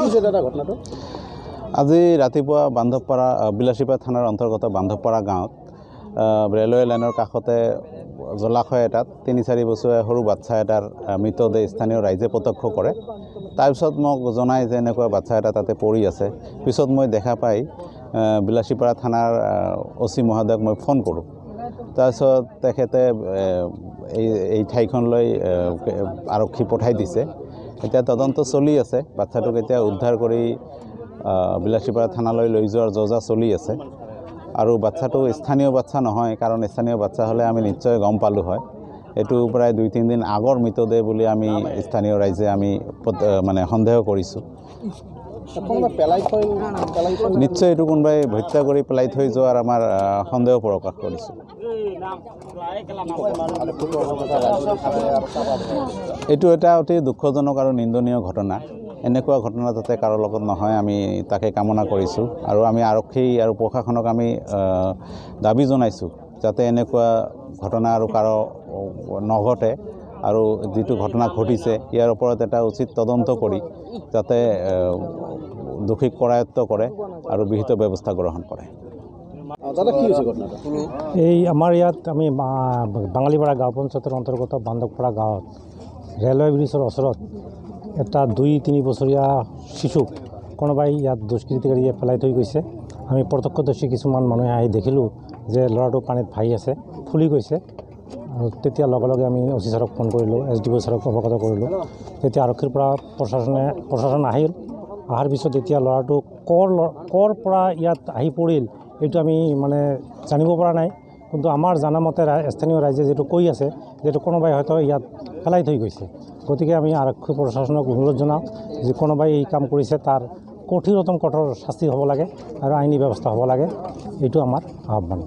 হৈছে দাদা ঘটনাটো? আজি ৰাতিপুৱা বান্ধৱপাৰা বিলাসীপাৰা থানাৰ অন্তৰ্গত বান্ধৱপাৰা গাঁৱত ৰেলৱে লাইনৰ কাষতে জলাশয় এটাত ৩-৪ বছৰীয়া সৰু বাচ্চা এটাৰ মৃতদেহ স্থানীয় ৰাইজে প্ৰত্যক্ষ কৰে। তাৰপিছত মোক জনায় যে এনেকুৱা বাচ্চা এটা তাতে পৰি আছে। পিছত মই দেখা পাই বিলাসীপাৰা থানাৰ অচি মহোদয়ক মই ফোন কৰোঁ। তাৰপিছত তেখেতে এই ঠাইখনলৈ আৰক্ষী পঠাই দিছে। এতিয়া তদন্ত চলি আছে। বাচ্চাটোক এতিয়া উদ্ধাৰ কৰি বিলাসীপাৰা থানালৈ লৈ যোৱাৰ যোজা চলি আছে। আৰু বাচ্চাটো স্থানীয় বাচ্চা নহয়, কাৰণ স্থানীয় বাচ্চা হ'লে আমি নিশ্চয় গম পালোঁ হয়। এইটো প্ৰায় 2-3 দিন আগৰ মৃতদেহ বুলি আমি স্থানীয় ৰাইজে আমি মানে সন্দেহ কৰিছোঁ। নিশ্চয় এইটো কোনোবাই হত্যা কৰি পেলাই থৈ যোৱাৰ আমাৰ সন্দেহ প্ৰকাশ কৰিছোঁ। এইটো এটা অতি দুঃখজনক আৰু নিন্দনীয় ঘটনা। এনেকুৱা ঘটনা যাতে কাৰো লগত নহয়, আমি তাকে কামনা কৰিছোঁ। আৰু আমি আৰক্ষী আৰু প্ৰশাসনক আমি দাবী জনাইছোঁ যাতে এনেকুৱা ঘটনা আৰু কাৰো নঘটে। আৰু যিটো ঘটনা ঘটিছে ইয়াৰ ওপৰত এটা উচিত তদন্ত কৰি যাতে দোষীক কৰায়ত্ব কৰে আৰু বিহিত ব্যৱস্থা গ্ৰহণ কৰে। এই আমাৰ ইয়াত আমি বাঙালীপাৰা গাঁও পঞ্চায়তৰ অন্তৰ্গত বান্ধৱপাৰা গাঁৱত ৰেলৱে ব্ৰিজৰ ওচৰত এটা 2-3 বছৰীয়া শিশুক কোনোবাই ইয়াত দুষ্কৃতিকাৰীয়ে পেলাই থৈ গৈছে। আমি প্ৰত্যক্ষদৰ্শী কিছুমান মানুহে আহি দেখিলোঁ যে ল'ৰাটো পানীত ভাহি আছে, ফুলি গৈছে। আৰু তেতিয়া লগে লগে আমি অচি ছাৰক ফোন কৰিলোঁ, SDO ছাৰক অৱগত কৰিলোঁ। তেতিয়া আৰক্ষীৰ পৰা প্ৰশাসন আহিল। অহাৰ পিছত এতিয়া ল'ৰাটো ক'ৰ পৰা ইয়াত আহি পৰিল এইটো আমি মানে জানিব পৰা নাই। কিন্তু আমাৰ জানামতে স্থানীয় ৰাইজে যিটো কৈ আছে, যিটো কোনোবাই হয়তো ইয়াত পেলাই থৈ গৈছে। গতিকে আমি আৰক্ষী প্ৰশাসনক অনুৰোধ জনাওঁ যে কোনোবাই এই কাম কৰিছে তাৰ কঠোৰতম কঠোৰ শাস্তি হ'ব লাগে আৰু আইনী ব্যৱস্থা হ'ব লাগে। এইটো আমাৰ আহ্বান।